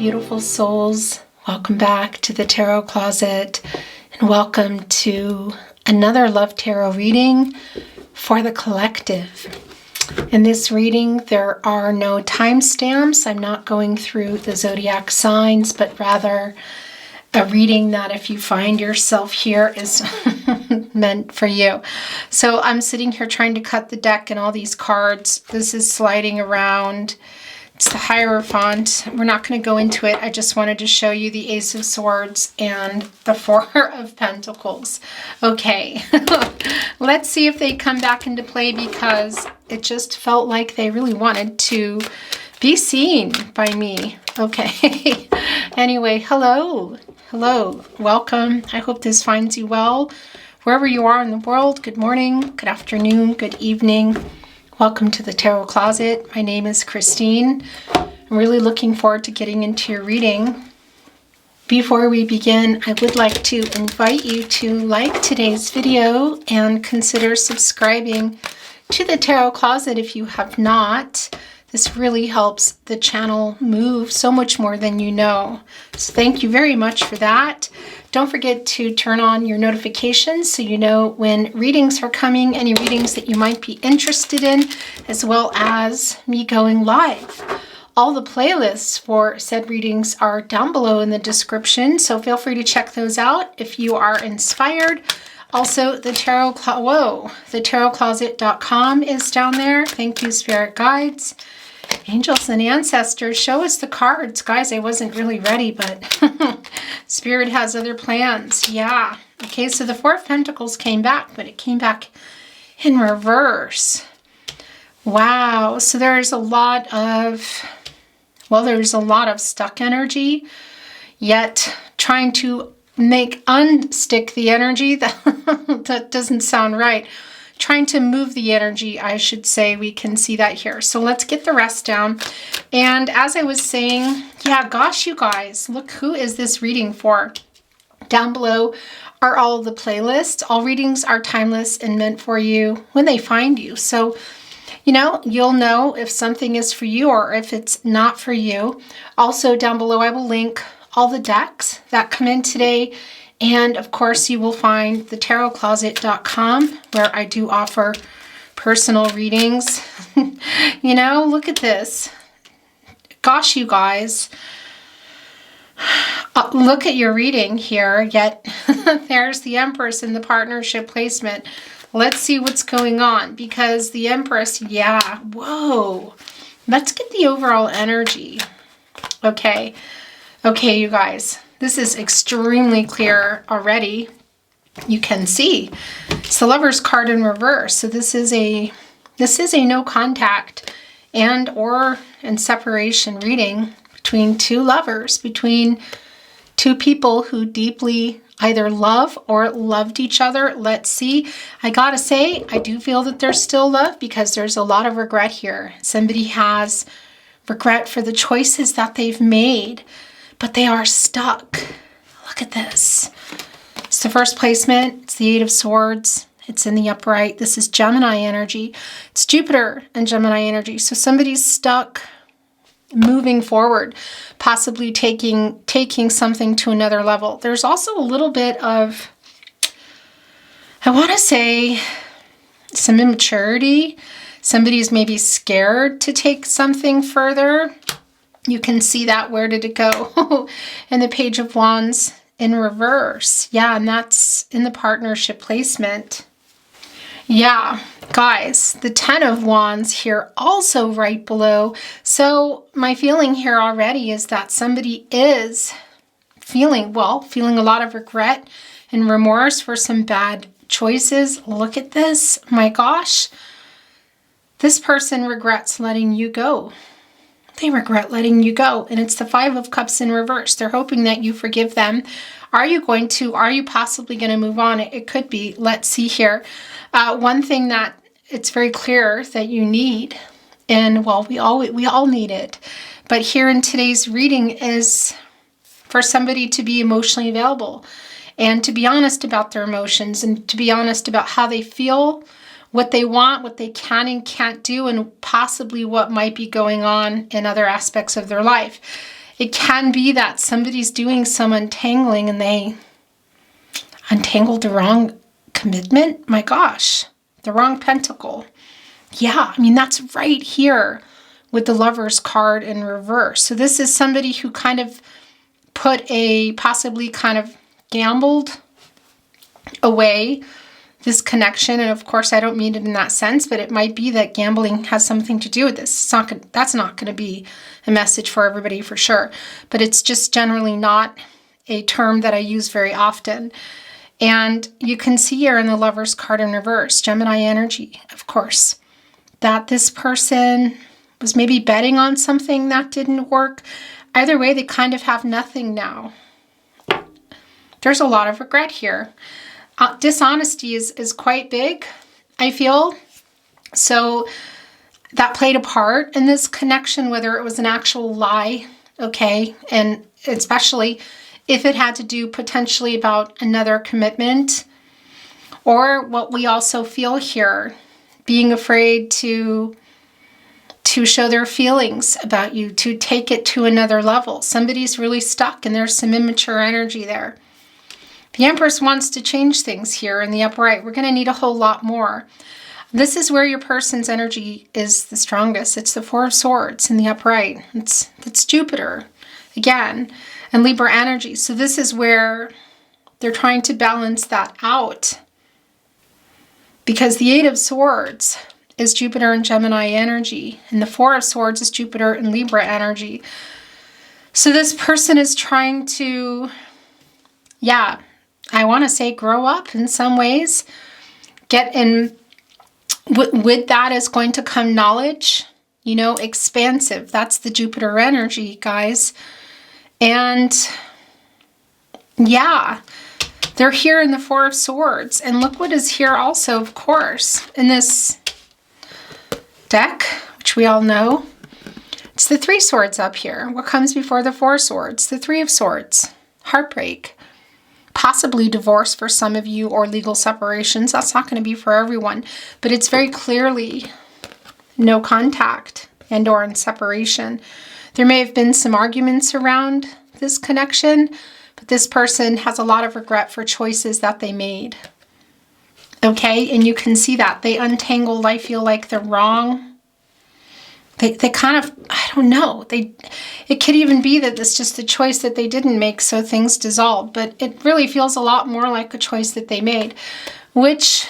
beautiful souls. Welcome back to the Tarot Closet, and welcome to another Love Tarot reading for the collective. In this reading, there are no timestamps. I'm not going through the zodiac signs, but rather a reading that if you find yourself here is meant for you. So I'm sitting here trying to cut the deck and all these cards. This is sliding around. It's the Hierophant. We're not going to go into it. I just wanted to show you the Ace of Swords and the Four of Pentacles. Okay, let's see if they come back into play, because it just felt like they really wanted to be seen by me. Okay, anyway, hello, welcome. I hope this finds you well. Wherever you are in the world, good morning, good afternoon, good evening. Welcome to the Tarot Closet. My name is Christine. I'm really looking forward to getting into your reading. Before we begin, I would like to invite you to like today's video and consider subscribing to the Tarot Closet if you have not. This really helps the channel move so much more than you know. So thank you very much for that. Don't forget to turn on your notifications so you know when readings are coming, any readings that you might be interested in, as well as me going live. All the playlists for said readings are down below in the description, so feel free to check those out if you are inspired. Also, the tarotcloset.com is down there. Thank you, Spirit Guides. Angels and ancestors, show us the cards. Guys, I wasn't really ready, but Spirit has other plans. Yeah. Okay, so the Four of Pentacles came back, but it came back in reverse. Wow. So there's a lot of stuck energy, yet trying to unstick the energy. That doesn't sound right. Trying to move the energy, I should say. We can see that here. So let's get the rest down. And as I was saying, yeah, gosh, you guys, look, who is this reading for? Down below are all the playlists. All readings are timeless and meant for you when they find you. So, you know, you'll know if something is for you or if it's not for you. Also, down below, I will link all the decks that come in today. And of course, you will find the tarotcloset.com, where I do offer personal readings. You know, look at this. Gosh, you guys. Look at your reading here, yet there's the Empress in the partnership placement. Let's see what's going on, because the Empress, yeah, whoa. Let's get the overall energy. Okay, you guys. This is extremely clear already. You can see it's the Lover's card in reverse. So this is a no contact and separation reading between two lovers, between two people who deeply either love or loved each other. Let's see. I gotta say, I do feel that there's still love, because there's a lot of regret here. Somebody has regret for the choices that they've made, but they are stuck. Look at this. It's the first placement. It's the Eight of Swords. It's in the upright. This is Gemini energy. It's Jupiter and Gemini energy. So somebody's stuck moving forward, possibly taking something to another level. There's also a little bit of, I want to say, some immaturity. Somebody's maybe scared to take something further. You can see that. Where did it go? And the Page of Wands in reverse. Yeah, and that's in the partnership placement. Yeah, guys, the Ten of Wands here also right below. So my feeling here already is that somebody is feeling a lot of regret and remorse for some bad choices. Look at this. My gosh. This person regrets letting you go. They regret letting you go. And it's the Five of Cups in reverse. They're hoping that you forgive them. Are you going to? Are you possibly going to move on? It could be. Let's see here. One thing that it's very clear that you need, and well, we all need it. But here in today's reading is for somebody to be emotionally available and to be honest about their emotions and to be honest about how they feel, what they want, what they can and can't do, and possibly what might be going on in other aspects of their life. It can be that somebody's doing some untangling and they untangled the wrong commitment. My gosh, the wrong pentacle. Yeah, I mean, that's right here with the Lover's card in reverse. So this is somebody who kind of possibly kind of gambled away this connection. And of course, I don't mean it in that sense, but it might be that gambling has something to do with this. That's not going to be a message for everybody for sure, but it's just generally not a term that I use very often. And you can see here in the Lover's card in reverse, Gemini energy, of course, that this person was maybe betting on something that didn't work. Either way, they kind of have nothing now. There's a lot of regret here. Dishonesty is quite big, I feel. So that played a part in this connection, whether it was an actual lie, okay? And especially if it had to do potentially about another commitment, or what we also feel here, being afraid to show their feelings about you, to take it to another level. Somebody's really stuck and there's some immature energy there. The Empress wants to change things here in the upright. We're going to need a whole lot more. This is where your person's energy is the strongest. It's the Four of Swords in the upright. It's Jupiter again, and Libra energy. So this is where they're trying to balance that out, because the Eight of Swords is Jupiter and Gemini energy, and the Four of Swords is Jupiter and Libra energy. So this person is trying to, yeah, I want to say grow up in some ways. Get in, with that is going to come knowledge, expansive. That's the Jupiter energy, guys. And yeah, they're here in the Four of Swords. And look what is here also, of course, in this deck, which we all know. It's the Three Swords up here. What comes before the Four Swords? The Three of Swords. Heartbreak. Possibly divorce for some of you, or legal separations. That's not going to be for everyone. But it's very clearly no contact and or in separation. There may have been some arguments around this connection, but this person has a lot of regret for choices that they made. Okay, and you can see that. They untangled, I feel like, the wrong. They kind of, I don't know. It could even be that it's just a choice that they didn't make, so things dissolved. But it really feels a lot more like a choice that they made, which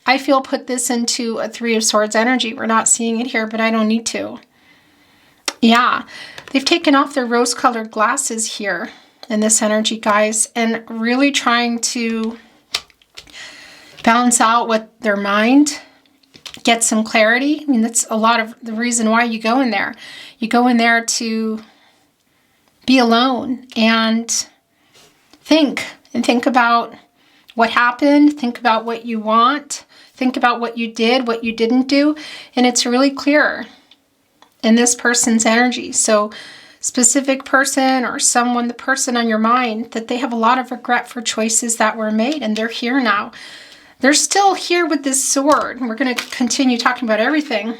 I feel put this into a Three of Swords energy. We're not seeing it here, but I don't need to. Yeah, they've taken off their rose-colored glasses here in this energy, guys, and really trying to balance out what their mind, get some clarity. I mean, that's a lot of the reason why you go in there. You go in there to be alone and think about what happened, think about what you want, think about what you did, what you didn't do, and it's really clear in this person's energy. So specific person or someone, the person on your mind, that they have a lot of regret for choices that were made, and they're here now. They're still here with this sword. And we're going to continue talking about everything,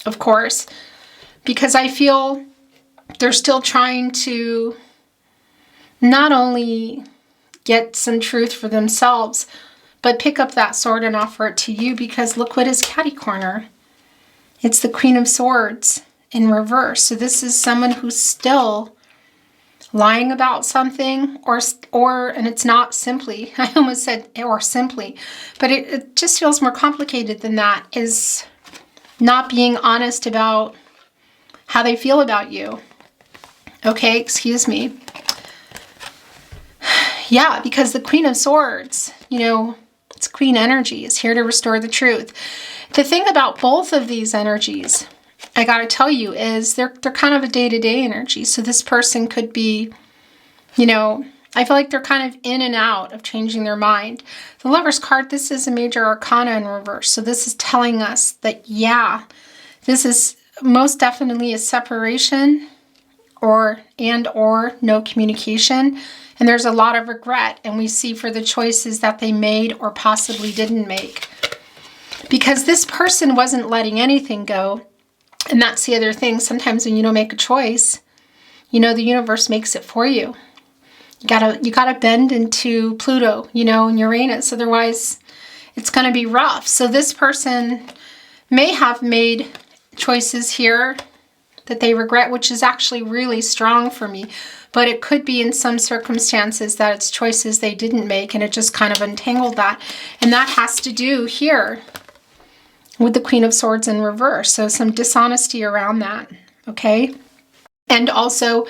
of course, because I feel they're still trying to not only get some truth for themselves, but pick up that sword and offer it to you, because look what is catty corner. It's the Queen of Swords in reverse. So this is someone who's still lying about something, or and it's not simply, I almost said or simply, but it just feels more complicated than that, is not being honest about how they feel about you. Okay, excuse me. Yeah, because the Queen of Swords, it's Queen energy, is here to restore the truth. The thing about both of these energies, I got to tell you, is they're kind of a day-to-day energy. So this person could be, I feel like they're kind of in and out of changing their mind. The Lover's card, this is a major arcana in reverse. So this is telling us that, yeah, this is most definitely a separation or no communication. And there's a lot of regret. And we see for the choices that they made or possibly didn't make. Because this person wasn't letting anything go. And that's the other thing. Sometimes when you don't make a choice, You know, the universe makes it for you. You gotta bend into Pluto, you know, and Uranus. Otherwise, it's going to be rough. So this person may have made choices here that they regret, which is actually really strong for me. But it could be in some circumstances that it's choices they didn't make, and it just kind of untangled that. And that has to do here with the Queen of Swords in reverse. So some dishonesty around that, okay? And also,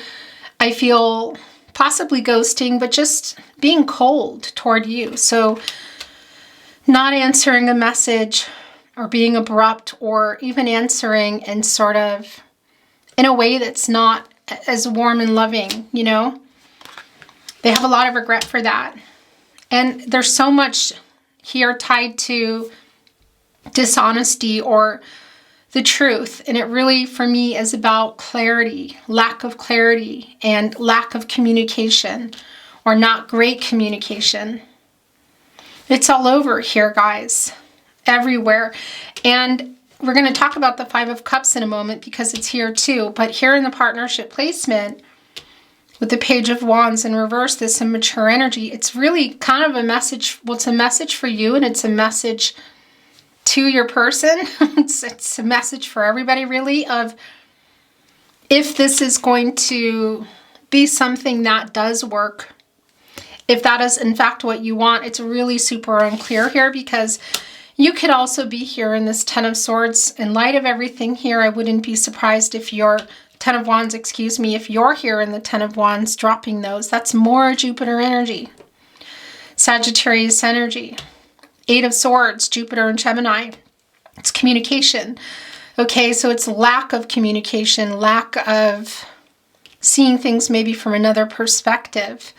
I feel possibly ghosting, but just being cold toward you. So not answering a message or being abrupt, or even answering in sort of in a way that's not as warm and loving, you know? They have a lot of regret for that. And there's so much here tied to dishonesty or the truth. And it really, for me, is about clarity, lack of clarity, and lack of communication, or not great communication. It's all over here, guys, everywhere. And we're going to talk about the Five of Cups in a moment because it's here too. But here in the partnership placement with the Page of Wands in reverse, this immature energy, it's really kind of a message. Well, it's a message for you, and it's a message to your person. It's a message for everybody, really, of if this is going to be something that does work, if that is in fact what you want. It's really super unclear here, because you could also be here in this Ten of Swords. In light of everything here, I wouldn't be surprised if you're Ten of Wands, excuse me, if you're here in the Ten of Wands, dropping those. That's more Jupiter energy, Sagittarius energy. Eight of Swords, Jupiter and Gemini. It's communication. Okay, so it's lack of communication, lack of seeing things maybe from another perspective.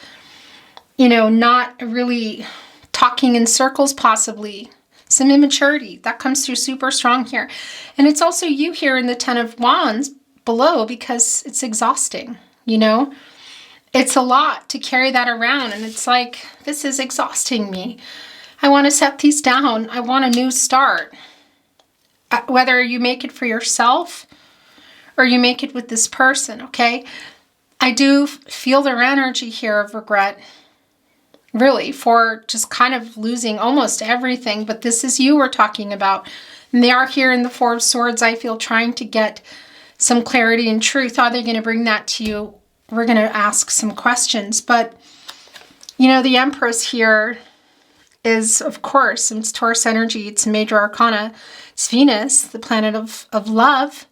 You know, not really talking in circles, possibly. Some immaturity. That comes through super strong here. And it's also you here in the Ten of Wands below, because it's exhausting, you know? It's a lot to carry that around, and it's like, this is exhausting me. I want to set these down. I want a new start. Whether you make it for yourself or you make it with this person, okay? I do feel their energy here of regret, really, for just kind of losing almost everything. But this is you we're talking about. And they are here in the Four of Swords, I feel, trying to get some clarity and truth. Are they going to bring that to you? We're going to ask some questions. But, you know, the Empress here is, of course, it's Taurus energy, it's major arcana, it's Venus, the planet of love,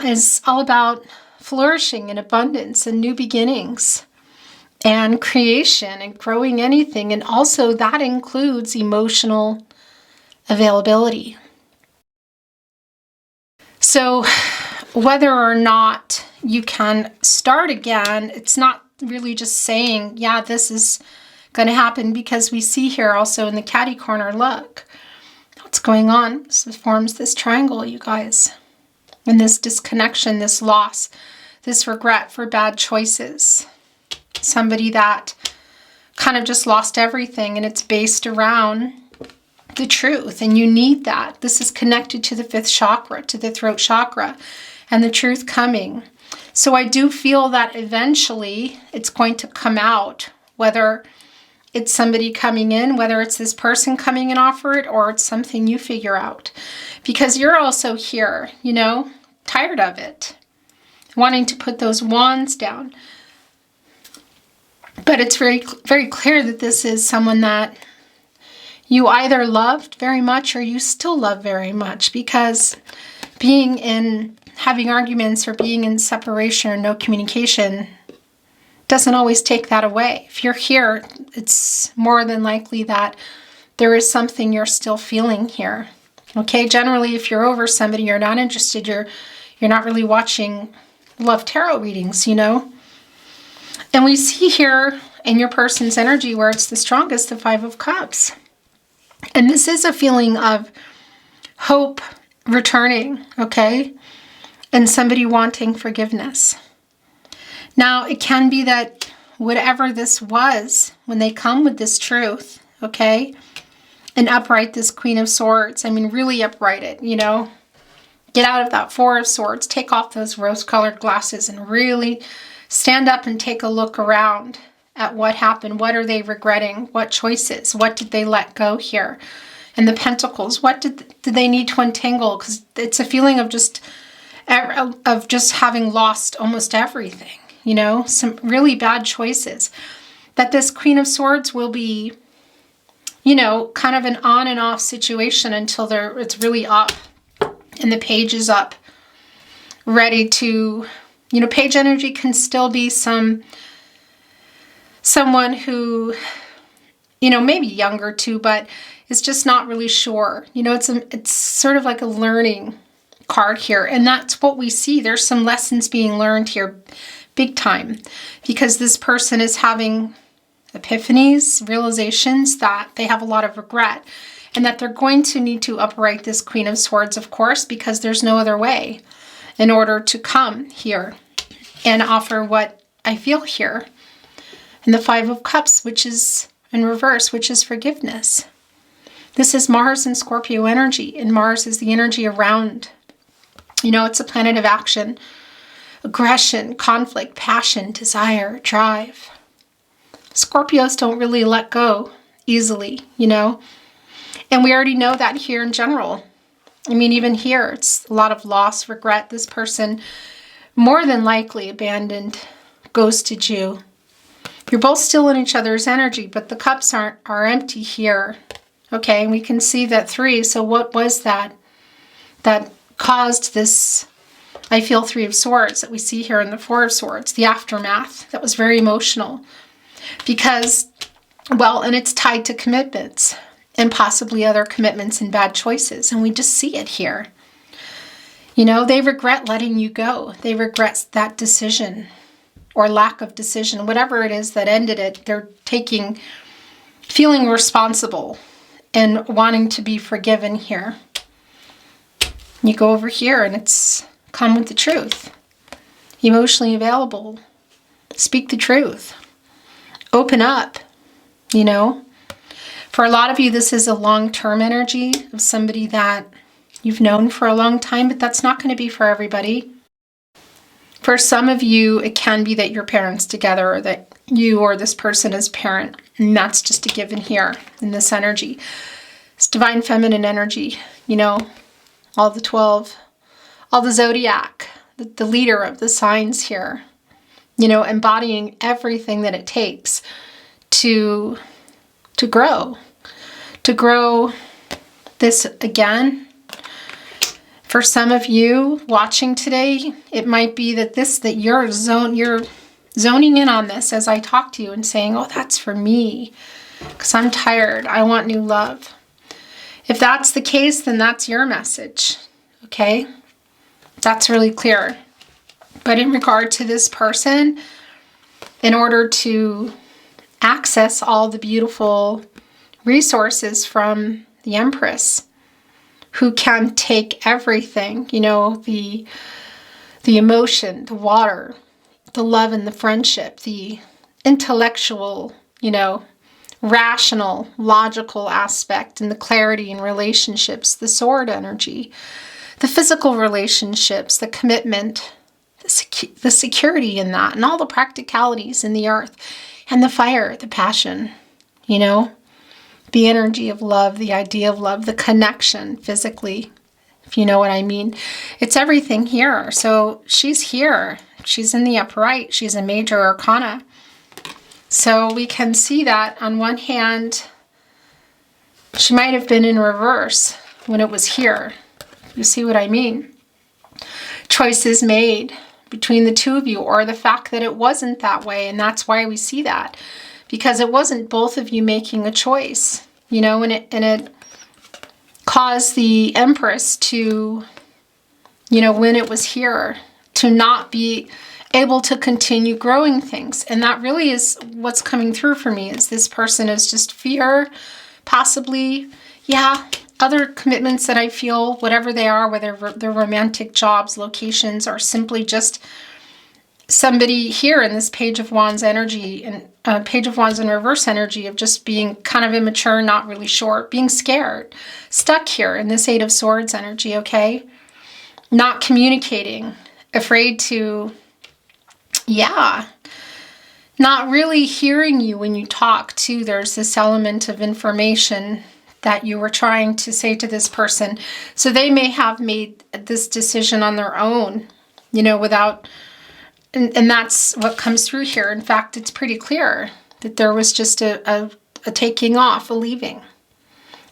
is all about flourishing and abundance and new beginnings and creation and growing anything. And also that includes emotional availability. So whether or not you can start again, it's not really just saying, yeah, this is going to happen, because we see here also in the catty corner, look what's going on. This forms this triangle, you guys, and this disconnection, this loss, this regret for bad choices. Somebody that kind of just lost everything, and it's based around the truth, and you need that. This is connected to the fifth chakra, to the throat chakra, and the truth coming. So I do feel that eventually it's going to come out, whether it's somebody coming in, whether it's this person coming and offer it, or it's something you figure out. Because you're also here, you know, tired of it, wanting to put those wands down. But it's very, very clear that this is someone that you either loved very much or you still love very much, because being in, having arguments or being in separation or no communication doesn't always take that away. If you're here, it's more than likely that there is something you're still feeling here. Okay, generally, if you're over somebody, you're not interested, you're not really watching love tarot readings, you know? And we see here in your person's energy where it's the strongest, the Five of Cups. And this is a feeling of hope returning, okay? And somebody wanting forgiveness. Now, it can be that whatever this was, when they come with this truth, okay, and upright this Queen of Swords, I mean, really upright it, you know, get out of that Four of Swords, take off those rose-colored glasses and really stand up and take a look around at what happened. What are they regretting? What choices? What did they let go here? And the Pentacles, what did they need to untangle? Because it's a feeling of just having lost almost everything, you know, some really bad choices. That this Queen of Swords will be, you know, kind of an on and off situation until it's really up and the page is up, ready to, you know, page energy can still be someone who, you know, maybe younger too, but is just not really sure. You know, it's sort of like a learning card here. And that's what we see. There's some lessons being learned here big time, because this person is having epiphanies, realizations that they have a lot of regret, and that they're going to need to upright this Queen of Swords, of course, because there's no other way in order to come here and offer what I feel here. And the Five of Cups, which is in reverse, which is forgiveness. This is Mars and Scorpio energy, and Mars is the energy around. You know, it's a planet of action, aggression, conflict, passion, desire, drive. Scorpios don't really let go easily, you know, and we already know that here in general. I mean, even here, it's a lot of loss, regret. This person more than likely abandoned, ghosted you. You're both still in each other's energy, but the cups are empty here. Okay, and we can see that 3. So what was that caused this, I feel, 3 of Swords that we see here in the 4 of Swords, the aftermath that was very emotional. Because, well, and it's tied to commitments and possibly other commitments and bad choices. And we just see it here. You know, they regret letting you go. They regret that decision or lack of decision, whatever it is that ended it. They're feeling responsible and wanting to be forgiven here. You go over here and it's come with the truth. Emotionally available. Speak the truth. Open up, you know. For a lot of you, this is a long-term energy of somebody that you've known for a long time, but that's not going to be for everybody. For some of you, it can be that your parents together, or that you or this person is parent, and that's just a given here in this energy. It's divine feminine energy, you know, all the 12, all the zodiac, the leader of the signs here, you know, embodying everything that it takes to grow this again. For some of you watching today, it might be that you're zoning in on this as I talk to you and saying, oh, that's for me, because I'm tired. I want new love. If that's the case, then that's your message, okay? That's really clear. But in regard to this person, in order to access all the beautiful resources from the Empress, who can take everything, you know, the emotion, the water, the love and the friendship, the intellectual, you know, rational, logical aspect, and the clarity in relationships, the sword energy, the physical relationships, the commitment, the security in that, and all the practicalities in the earth, and the fire, the passion, you know, the energy of love, the idea of love, the connection physically, if you know what I mean. It's everything here. So she's here. She's in the upright. She's a major arcana. So we can see that on one hand, she might have been in reverse when it was here. You see what I mean? Choices made between the two of you, or the fact that it wasn't that way, and that's why we see that. Because it wasn't both of you making a choice, you know, and it caused the Empress to, you know, when it was here, to not be able to continue growing things. And that really is what's coming through for me, is this person is just fear, possibly, yeah, other commitments that I feel, whatever they are, whether they're romantic, jobs, locations, or simply just somebody here in this Page of Wands energy, and Page of Wands in reverse energy of just being kind of immature, not really sure, being scared, stuck here in this 8 of Swords energy, okay? Not communicating, afraid to, Yeah. Not really hearing you when you talk, too. There's this element of information that you were trying to say to this person. So they may have made this decision on their own, you know, without... And that's what comes through here. In fact, it's pretty clear that there was just a taking off, a leaving.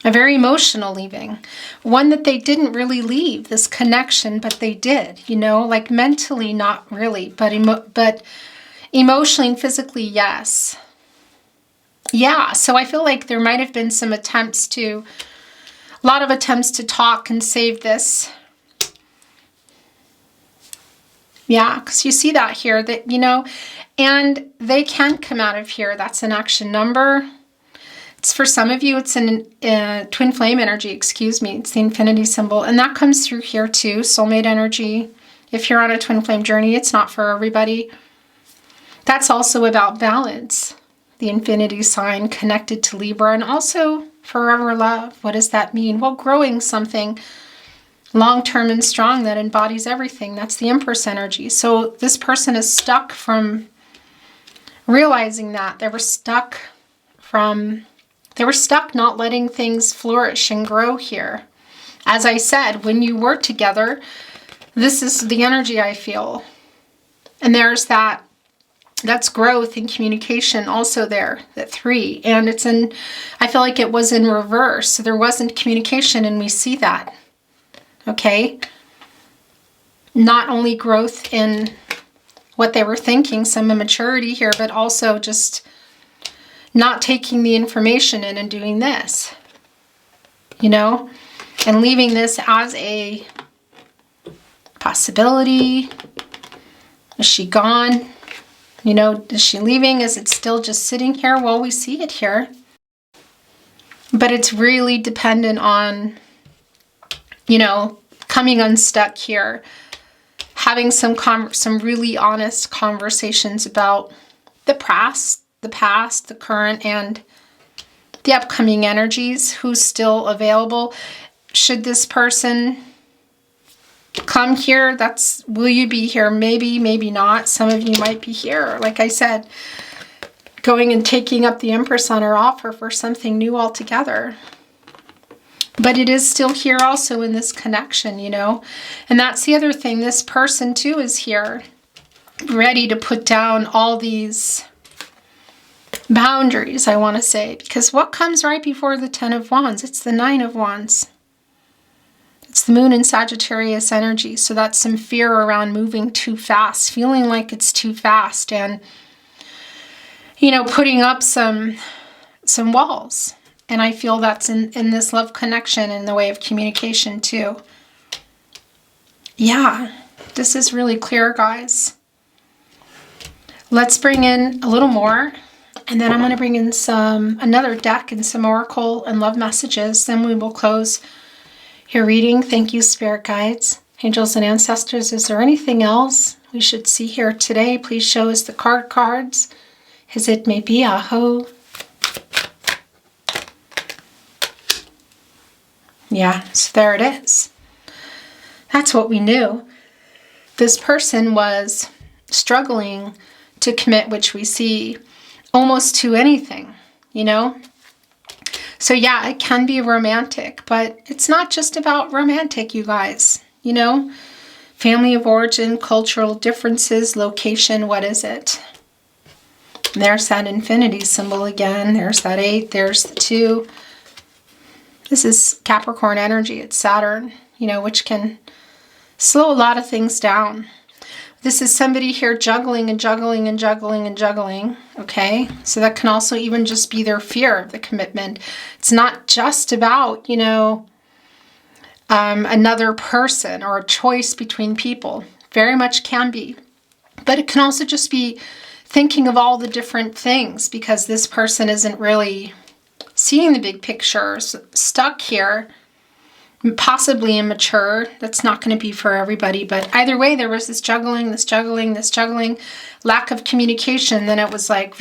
A very emotional leaving. One that they didn't really leave, this connection, but they did, you know, like mentally, not really, but emotionally and physically, yes. Yeah, so I feel like there might have been some attempts to, a lot of attempts to talk and save this. Yeah, because you see that here, that, you know, and they can come out of here. That's an action number. It's for some of you, it's an twin flame energy, excuse me. It's the infinity symbol. And that comes through here too, soulmate energy. If you're on a twin flame journey, it's not for everybody. That's also about balance. The infinity sign connected to Libra, and also forever love. What does that mean? Well, growing something long-term and strong that embodies everything. That's the Empress energy. So this person is stuck from realizing that. They were stuck not letting things flourish and grow here. As I said, when you work together, this is the energy I feel. And there's that's growth and communication also there, that 3. And it's in, I feel like it was in reverse. So there wasn't communication, and we see that. Okay? Not only growth in what they were thinking, some immaturity here, but also just not taking the information in and doing this, you know, and leaving this as a possibility. Is she gone? You know, is she leaving? Is it still just sitting here? Well, we see it here, but it's really dependent on, you know, coming unstuck here, having some really honest conversations about the past, the current, and the upcoming energies. Who's still available? Should this person come here, will you be here? Maybe, maybe not. Some of you might be here, like I said, going and taking up the Empress on her offer for something new altogether. But it is still here also in this connection, you know. And that's the other thing. This person too is here, ready to put down all these boundaries, I want to say. Because what comes right before the 10 of Wands? It's the 9 of Wands. It's the moon in Sagittarius energy. So that's some fear around moving too fast, feeling like it's too fast, and, you know, putting up some walls. And I feel that's in this love connection, in the way of communication too. Yeah, this is really clear, guys. Let's bring in a little more, and then I'm going to bring in another deck and some oracle and love messages. Then we will close your reading. Thank you, spirit guides, angels, and ancestors. Is there anything else we should see here today? Please show us the cards, as it may be. Aho. Yeah, so there it is. That's what we knew. This person was struggling to commit, which we see almost to anything, you know? So yeah, it can be romantic, but it's not just about romantic, you guys, you know? Family of origin, cultural differences, location, what is it? There's that infinity symbol again. There's that 8, there's the 2. This is Capricorn energy. It's Saturn, you know, which can slow a lot of things down. This is somebody here juggling and juggling and juggling and juggling, okay? So that can also even just be their fear of the commitment. It's not just about, you know, another person or a choice between people. Very much can be. But it can also just be thinking of all the different things, because this person isn't really seeing the big picture, stuck here, possibly immature. That's not going to be for everybody, but either way, there was this juggling, lack of communication. Then it was like,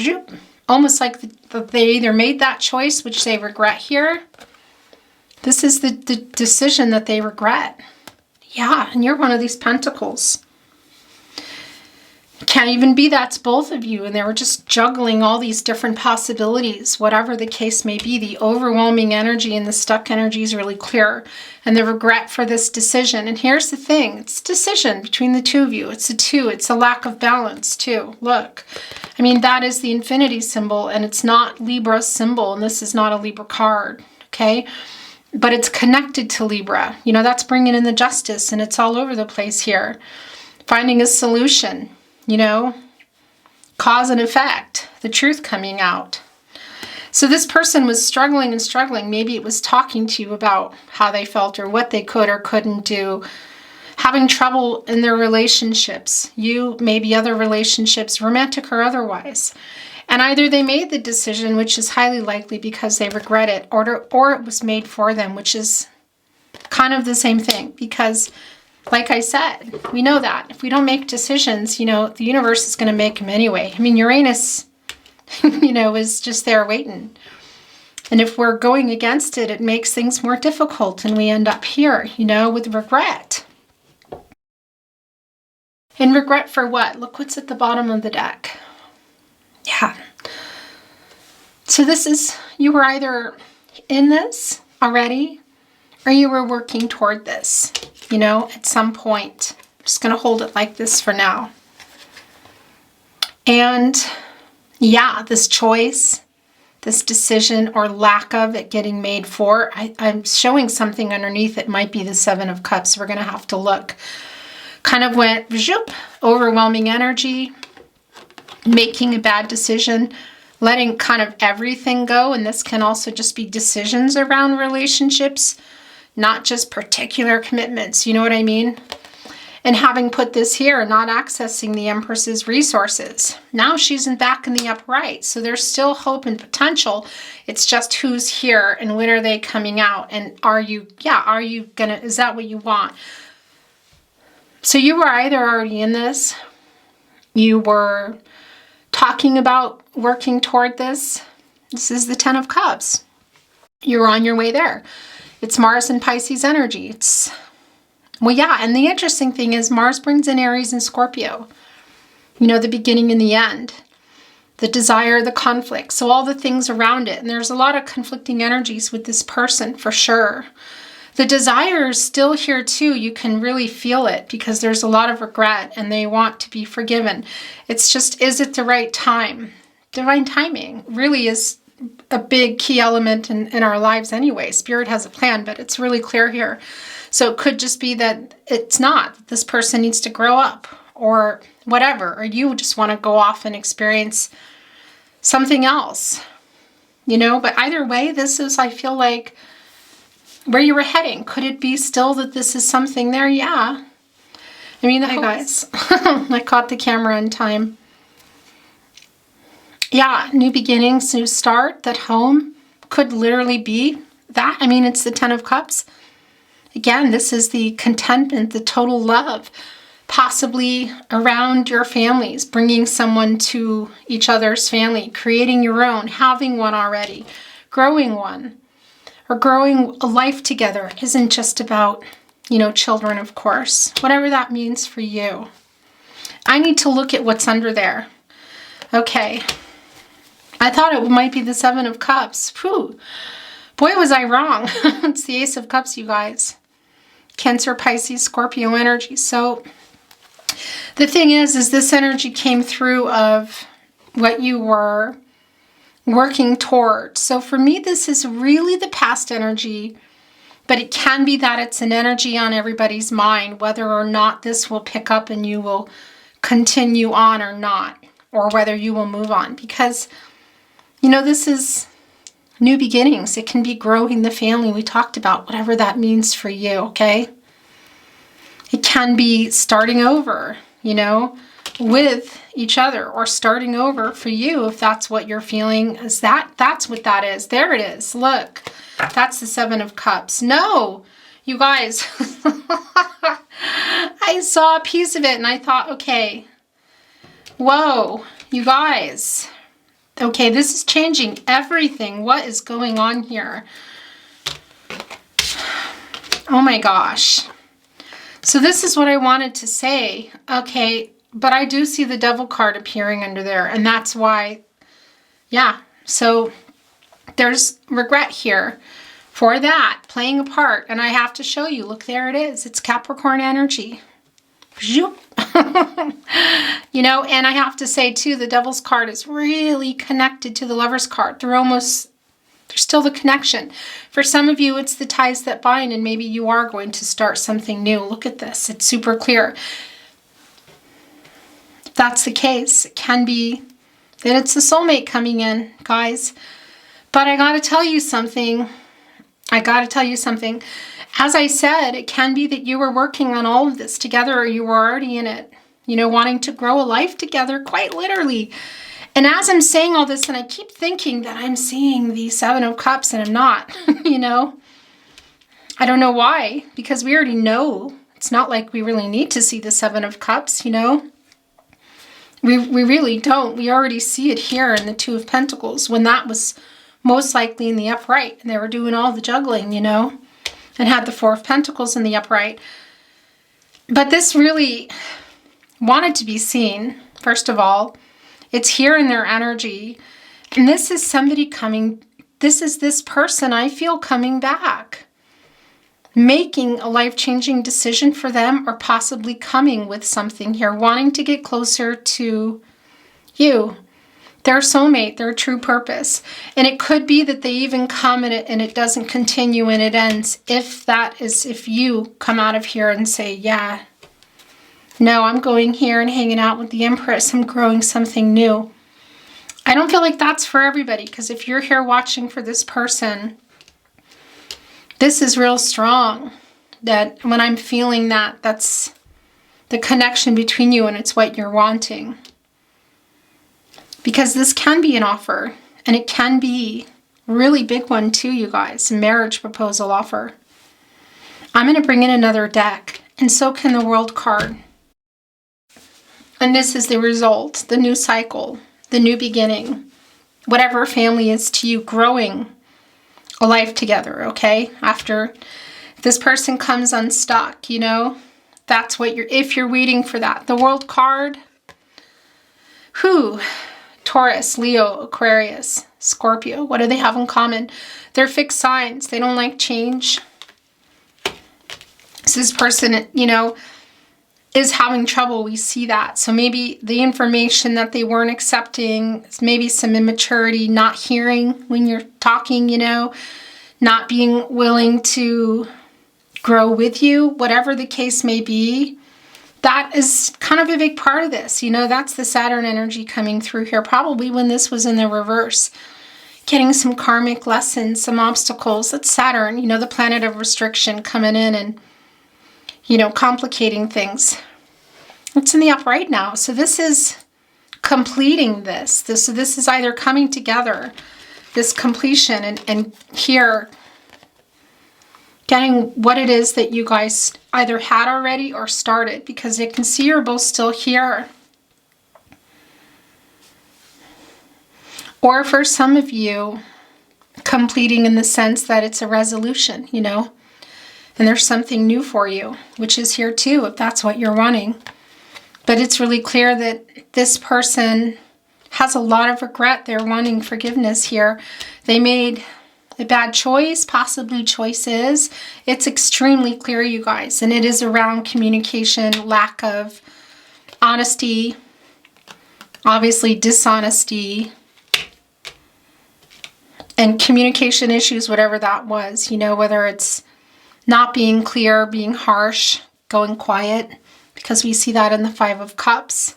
almost like they either made that choice, which they regret here. This is the decision that they regret. Yeah, and you're one of these pentacles. Can't even be that's both of you, and they were just juggling all these different possibilities, whatever the case may be. The overwhelming energy and the stuck energy is really clear, and the regret for this decision. And here's the thing, it's a decision between the two of you. It's a two. It's a lack of balance too. Look, I mean, that is the infinity symbol, and it's not Libra's symbol, and this is not a Libra card, okay? But it's connected to Libra. You know, that's bringing in the justice, and it's all over the place here. Finding a solution. You know, cause and effect, the truth coming out. So this person was struggling and struggling. Maybe it was talking to you about how they felt or what they could or couldn't do. Having trouble in their relationships. You, maybe other relationships, romantic or otherwise. And either they made the decision, which is highly likely because they regret it, or it was made for them, which is kind of the same thing. Because like I said, we know that if we don't make decisions, you know, the universe is going to make them anyway. I mean, Uranus, you know, is just there waiting. And if we're going against it, it makes things more difficult. And we end up here, you know, with regret. And regret for what? Look what's at the bottom of the deck. Yeah. So this is, you were either in this already, or you were working toward this, you know, at some point. I'm just going to hold it like this for now. And yeah, this choice, this decision or lack of it getting made for, I'm showing something underneath. It might be the Seven of Cups. We're going to have to look. Kind of went, zoop, overwhelming energy, making a bad decision, letting kind of everything go. And this can also just be decisions around relationships, not just particular commitments, you know what I mean? And having put this here, not accessing the Empress's resources. Now she's back in the upright, so there's still hope and potential. It's just who's here and when are they coming out? And are you gonna, is that what you want? So you were either already in this, you were talking about working toward this. This is the Ten of Cups. You're on your way there. It's Mars and Pisces energy. It's, well, yeah, and the interesting thing is Mars brings in Aries and Scorpio. You know, the beginning and the end. The desire, the conflict. So all the things around it. And there's a lot of conflicting energies with this person for sure. The desire is still here too. You can really feel it because there's a lot of regret and they want to be forgiven. It's just, is it the right time? Divine timing really is a big key element in our lives anyway. Spirit has a plan, but it's really clear here. So it could just be that it's not. This person needs to grow up or whatever, or you just want to go off and experience something else, you know? But either way, this is, I feel like, where you were heading. Could it be still that this is something there? Yeah. I mean, hi guys. I caught the camera in time. Yeah, new beginnings, new start. That home could literally be that. I mean, it's the Ten of Cups. Again, this is the contentment, the total love, possibly around your families, bringing someone to each other's family, creating your own, having one already, growing one, or growing a life together. It isn't just about, you know, children, of course, whatever that means for you. I need to look at what's under there. Okay. I thought it might be the Seven of Cups. Whew. Boy, was I wrong. It's the Ace of Cups, you guys. Cancer, Pisces, Scorpio energy. So the thing is this energy came through of what you were working toward. So for me, this is really the past energy, but it can be that it's an energy on everybody's mind, whether or not this will pick up and you will continue on or not, or whether you will move on. Because, you know, this is new beginnings. It can be growing the family we talked about, whatever that means for you, okay? It can be starting over, you know, with each other, or starting over for you if that's what you're feeling. Is that's what that is. There it is. Look, that's the Seven of Cups. No, you guys, I saw a piece of it and I thought, okay, whoa, you guys. Okay, this is changing everything. What is going on here? Oh my gosh. So this is what I wanted to say. Okay, but I do see the Devil card appearing under there. And that's why, yeah. So there's regret here for that playing a part. And I have to show you, look, there it is. It's Capricorn energy. You know, and I have to say too, the Devil's card is really connected to the Lover's card. There's still the connection. For some of you, it's the ties that bind, and maybe you are going to start something new. Look at this. It's super clear. If that's the case, it can be that it's a soulmate coming in, guys. But I got to tell you something. As I said, it can be that you were working on all of this together, or you were already in it, you know, wanting to grow a life together, quite literally. And as I'm saying all this, and I keep thinking that I'm seeing the Seven of Cups, and I'm not, you know. I don't know why, because we already know. It's not like we really need to see the Seven of Cups, you know. We really don't. We already see it here in the Two of Pentacles, when that was most likely in the upright, and they were doing all the juggling, you know, and had the Four of Pentacles in the upright. But this really wanted to be seen, first of all. It's here in their energy. And this is somebody coming, this is this person I feel coming back, making a life-changing decision for them, or possibly coming with something here, wanting to get closer to you, their soulmate, their true purpose. And it could be that they even come and it doesn't continue and it ends. If you come out of here and say, yeah, no, I'm going here and hanging out with the Empress, I'm growing something new. I don't feel like that's for everybody, because if you're here watching for this person, this is real strong. That when I'm feeling that, that's the connection between you, and it's what you're wanting. Because this can be an offer, and it can be a really big one too, you guys. A marriage proposal offer. I'm going to bring in another deck, and so can the World card. And this is the result, the new cycle, the new beginning. Whatever family is to you, growing a life together, okay? After this person comes unstuck, you know, that's what if you're waiting for that. The World card, Taurus, Leo, Aquarius, Scorpio. What do they have in common? They're fixed signs. They don't like change. So this person, you know, is having trouble. We see that. So maybe the information that they weren't accepting, maybe some immaturity, not hearing when you're talking, you know, not being willing to grow with you, whatever the case may be. That is kind of a big part of this. You know, that's the Saturn energy coming through here, probably when this was in the reverse. Getting some karmic lessons, some obstacles. That's Saturn, you know, the planet of restriction coming in and, you know, complicating things. It's in the upright now. So this is completing this. So this is either coming together, this completion, and here getting what it is that you guys either had already or started, because you can see you're both still here. Or for some of you, completing in the sense that it's a resolution, you know, and there's something new for you, which is here too, if that's what you're wanting. But it's really clear that this person has a lot of regret. They're wanting forgiveness here. They made a bad choice, possibly choices. It's extremely clear, you guys. And it is around communication, lack of honesty, obviously dishonesty, and communication issues, whatever that was. You know, whether it's not being clear, being harsh, going quiet, because we see that in the Five of Cups.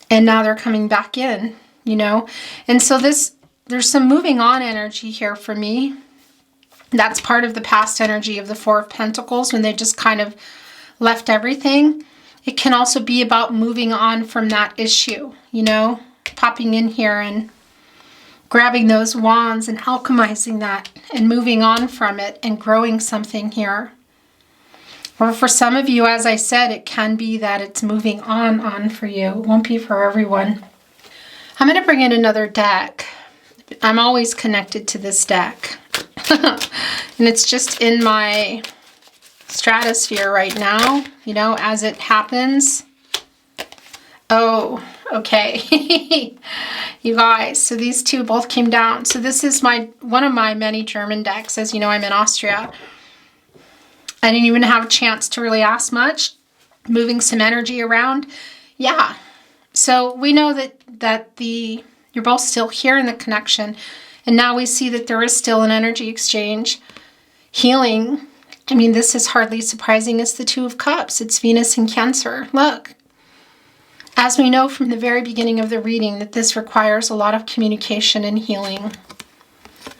And now they're coming back in, you know. And so there's some moving on energy here for me. That's part of the past energy of the Four of Pentacles, when they just kind of left everything. It can also be about moving on from that issue, you know, popping in here and grabbing those wands and alchemizing that and moving on from it and growing something here. Or for some of you, as I said, it can be that it's moving on for you. It won't be for everyone. I'm going to bring in another deck. I'm always connected to this deck. And it's just in my stratosphere right now, you know, as it happens. Oh, okay. You guys, so these two both came down. So this is one of my many German decks. As you know, I'm in Austria. I didn't even have a chance to really ask much. Moving some energy around. Yeah. So we know that you're both still here in the connection. And now we see that there is still an energy exchange. Healing. I mean, this is hardly surprising. It's the Two of Cups. It's Venus and Cancer. Look. As we know from the very beginning of the reading, that this requires a lot of communication and healing.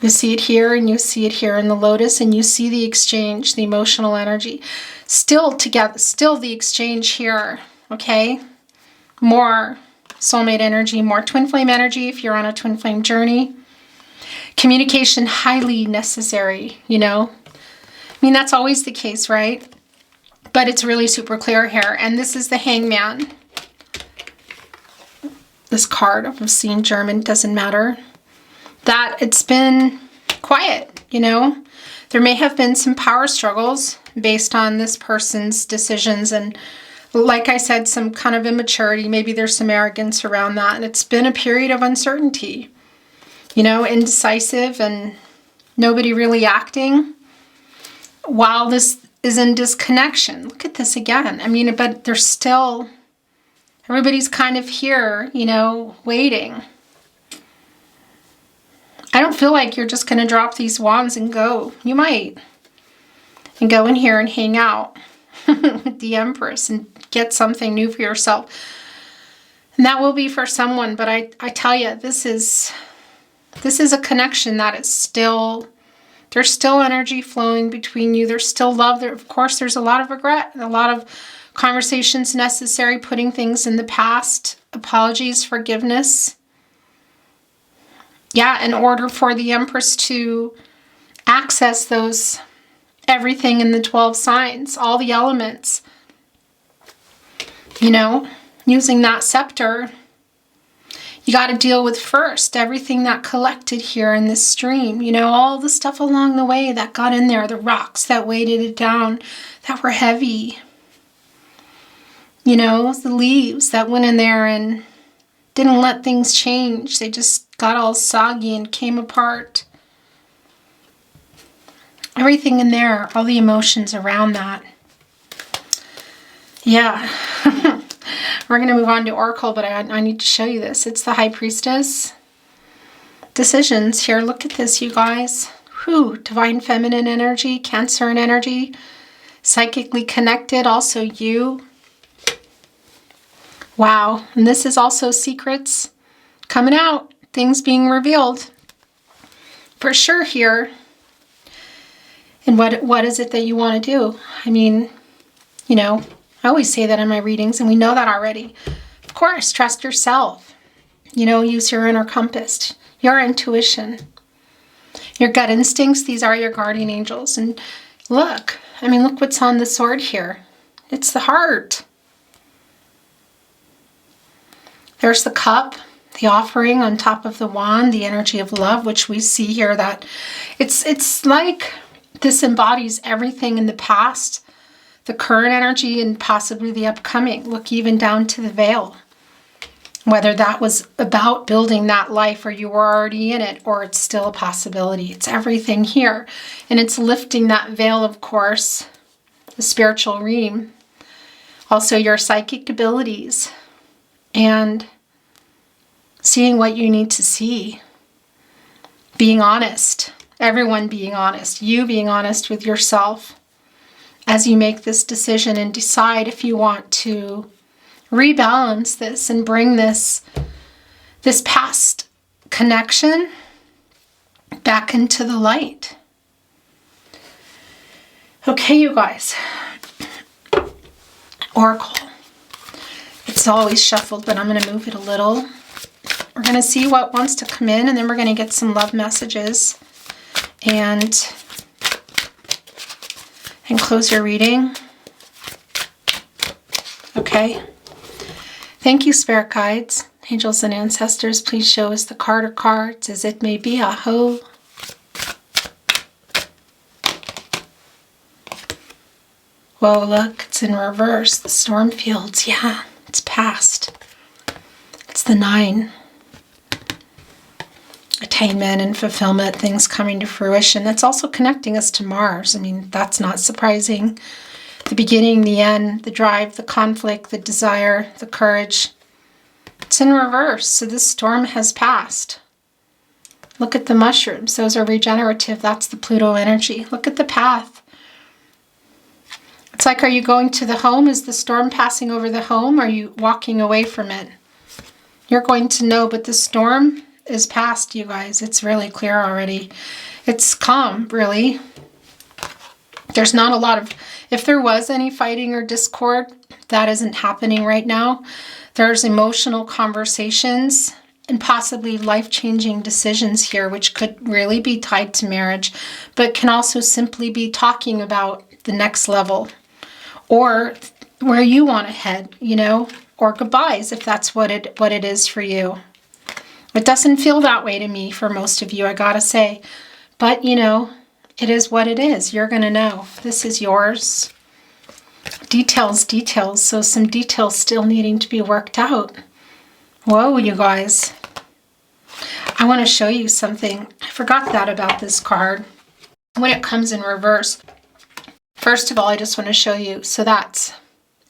You see it here and you see it here in the Lotus, and you see the exchange, the emotional energy. Still together, still the exchange here, okay? More soulmate energy, more twin flame energy if you're on a twin flame journey. Communication highly necessary, you know? I mean, that's always the case, right? But it's really super clear here. And this is the Hangman. This card, I've seen German, doesn't matter. That it's been quiet, you know. There may have been some power struggles based on this person's decisions, and like I said, some kind of immaturity. Maybe there's some arrogance around that, and it's been a period of uncertainty, you know, indecisive and nobody really acting while this is in disconnection. Look at this again. I mean, but there's still, everybody's kind of here, you know, waiting. I don't feel like you're just going to drop these wands and go. You might. And go in here and hang out with the Empress and get something new for yourself. And that will be for someone. But I tell you, this is a connection that is still, there's still energy flowing between you. There's still love. There, of course, there's a lot of regret, a lot of conversations necessary, putting things in the past, apologies, forgiveness. Yeah, in order for the Empress to access those, everything in the 12 signs, all the elements, you know, using that scepter, you got to deal with first everything that collected here in this stream, you know, all the stuff along the way that got in there, the rocks that weighted it down, that were heavy, you know, the leaves that went in there and didn't let things change. They just got all soggy and came apart. Everything in there, all the emotions around that. Yeah. We're going to move on to Oracle, but I need to show you this. It's the High Priestess. Decisions here. Look at this, you guys. Whew. Divine Feminine energy, Cancer and energy. Psychically connected, also you. Wow. And this is also secrets coming out. Things being revealed. For sure here. And what is it that you want to do? I mean, you know, I always say that in my readings, and we know that already. Of course, trust yourself. You know, use your inner compass, your intuition, your gut instincts. These are your guardian angels. And look, I mean, look what's on the sword here. It's the heart. There's the cup, the offering on top of the wand, the energy of love, which we see here that it's like this embodies everything in the past, the current energy, and possibly the upcoming. Look even down to the veil. Whether that was about building that life or you were already in it, or it's still a possibility. It's everything here. And it's lifting that veil, of course, the spiritual realm. Also your psychic abilities. And seeing what you need to see. Being honest. Everyone being honest. You being honest with yourself as you make this decision and decide if you want to rebalance this and bring this past connection back into the light. Okay, you guys. Oracle. It's always shuffled, but I'm going to move it a little. We're going to see what wants to come in, and then we're going to get some love messages and close your reading. Okay. Thank you, spirit guides, angels, and ancestors. Please show us the card or cards as it may be. Aho. Whoa, look, it's in reverse. The storm fields. Yeah, it's past. the 9. Attainment and fulfillment, things coming to fruition. That's also connecting us to Mars. I mean, that's not surprising. The beginning, the end, the drive, the conflict, the desire, the courage. It's in reverse. So this storm has passed. Look at the mushrooms. Those are regenerative. That's the Pluto energy. Look at the path. It's like, are you going to the home? Is the storm passing over the home? Are you walking away from it? You're going to know, but the storm is past, you guys. It's really clear already. It's calm, really. There's not a lot of, if there was any fighting or discord, that isn't happening right now. There's emotional conversations and possibly life-changing decisions here, which could really be tied to marriage, but can also simply be talking about the next level or where you want to head, you know, or goodbyes if that's what it is for you. It doesn't feel that way to me for most of you, I gotta say. But, you know, it is what it is. You're gonna know. This is yours. Details. So some details still needing to be worked out. Whoa, you guys. I want to show you something. I forgot that about this card. When it comes in reverse, first of all, I just want to show you. So that's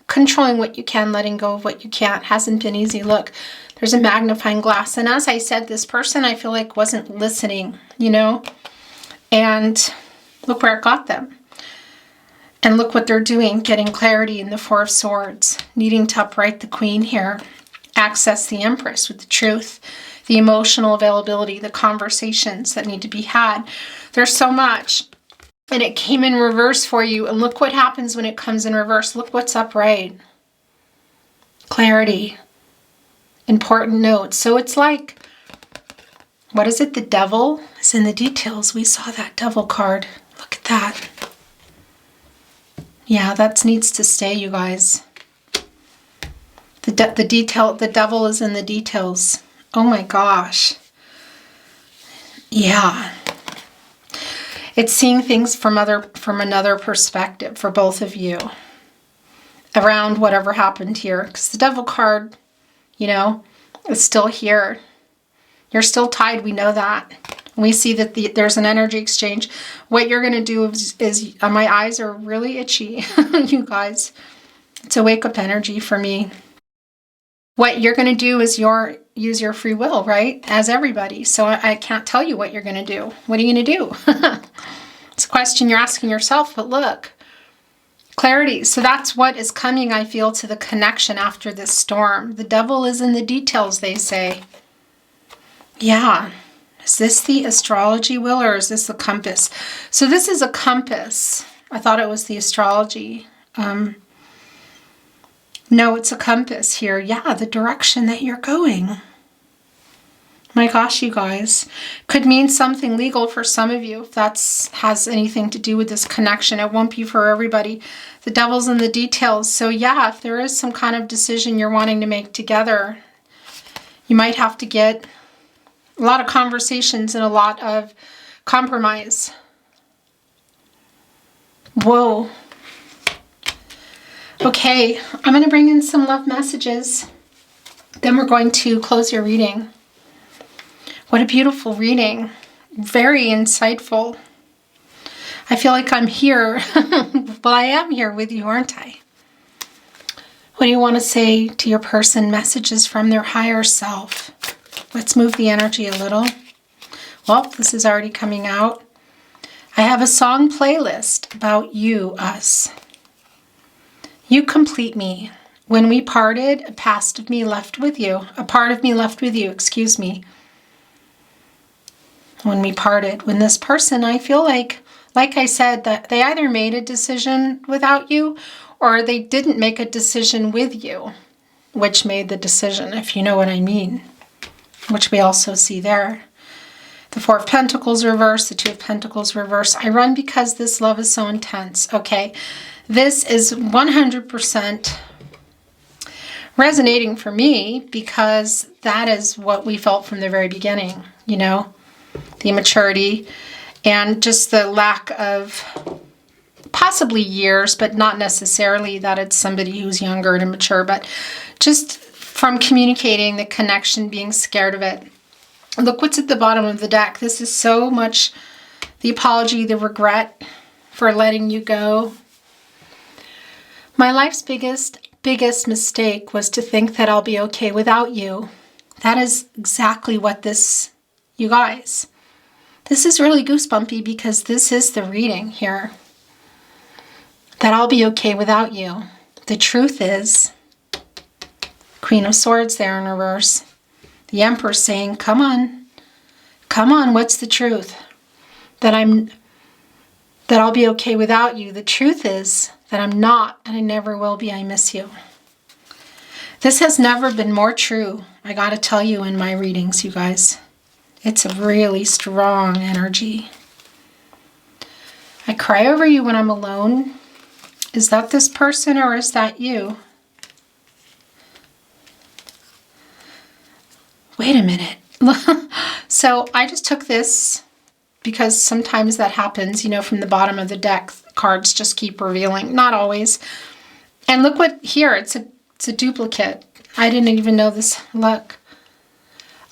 controlling what you can, letting go of what you can't. Hasn't been easy. Look. There's a magnifying glass. And as I said, this person I feel like wasn't listening, you know? And look where it got them. And look what they're doing, getting clarity in the 4 of Swords, needing to upright the Queen here, access the Empress with the truth, the emotional availability, the conversations that need to be had. There's so much. And it came in reverse for you. And look what happens when it comes in reverse. Look what's upright. Clarity. Important notes. So it's like, what is it? The devil is in the details. We saw that devil card. Look at that. Yeah, that needs to stay, you guys. The devil is in the details. Oh my gosh. Yeah. It's seeing things from another perspective for both of you around whatever happened here. Because the devil card, you know, it's still here. You're still tied. We know that. We see that there's an energy exchange. What you're going to do is my eyes are really itchy, you guys. It's a wake-up energy for me. What you're going to do is use your free will, right? As everybody. So I can't tell you what you're going to do. What are you going to do? It's a question you're asking yourself, but look. Clarity. So that's what is coming, I feel, to the connection after this storm. The devil is in the details, they say. Yeah. Is this the astrology wheel or is this the compass? So this is a compass. I thought it was the astrology. No, it's a compass here. Yeah, the direction that you're going. My gosh, you guys. Could mean something legal for some of you if that has anything to do with this connection. It won't be for everybody. The devil's in the details. So yeah, if there is some kind of decision you're wanting to make together, you might have to get a lot of conversations and a lot of compromise. Whoa. Okay, I'm going to bring in some love messages. Then we're going to close your reading. What a beautiful reading. Very insightful. I feel like I'm here. Well, I am here with you, aren't I? What do you want to say to your person? Messages from their higher self. Let's move the energy a little. Well, this is already coming out. I have a song playlist about you, us. You complete me. When we parted, a part of me left with you, excuse me. When we parted, when this person, I feel like I said, that they either made a decision without you or they didn't make a decision with you, which made the decision, if you know what I mean, which we also see there. The 4 of Pentacles reverse, the 2 of Pentacles reverse. I run because this love is so intense. Okay, this is 100% resonating for me because that is what we felt from the very beginning, you know, the immaturity and just the lack of possibly years, but not necessarily that it's somebody who's younger and immature, but just from communicating the connection, being scared of it. Look what's at the bottom of the deck. This is so much the apology, the regret for letting you go. My life's biggest mistake was to think that I'll be okay without you. That is exactly what this, you guys. This is really goosebumpy because this is the reading here. That I'll be okay without you. The truth is, Queen of Swords there in reverse. The Emperor saying, come on, what's the truth? That I'll be okay without you. The truth is that I'm not, and I never will be. I miss you. This has never been more true, I gotta tell you, in my readings, you guys. It's a really strong energy. I cry over you when I'm alone. Is that this person or is that you? Wait a minute. So I just took this because sometimes that happens, you know, from the bottom of the deck, cards just keep revealing. Not always. And look what here, it's a duplicate. I didn't even know this. Look.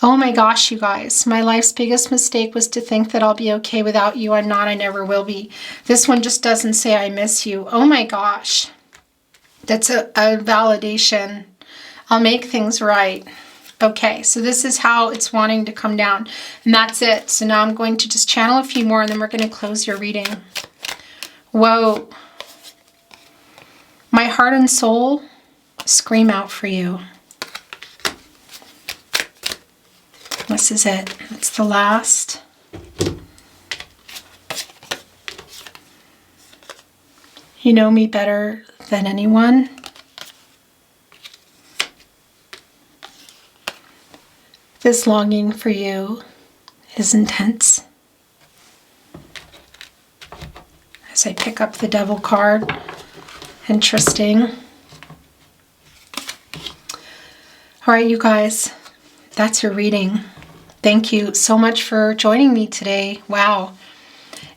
Oh my gosh, you guys. My life's biggest mistake was to think that I'll be okay without you. I'm not. I never will be. This one just doesn't say I miss you. Oh my gosh. That's a validation. I'll make things right. Okay, so this is how it's wanting to come down. And that's it. So now I'm going to just channel a few more and then we're going to close your reading. Whoa. My heart and soul scream out for you. This is it. It's the last. You know me better than anyone. This longing for you is intense. As I pick up the Devil card, interesting. All right, you guys, that's your reading. Thank you so much for joining me today. Wow.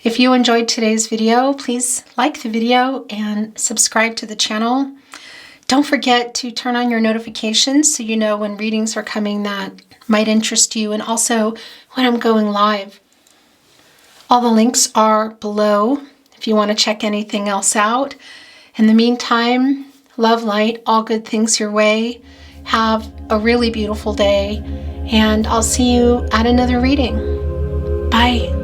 If you enjoyed today's video, please like the video and subscribe to the channel. Don't forget to turn on your notifications so you know when readings are coming that might interest you, and also when I'm going live. All the links are below if you want to check anything else out. In the meantime, love, light, all good things your way. Have a really beautiful day, and I'll see you at another reading. Bye.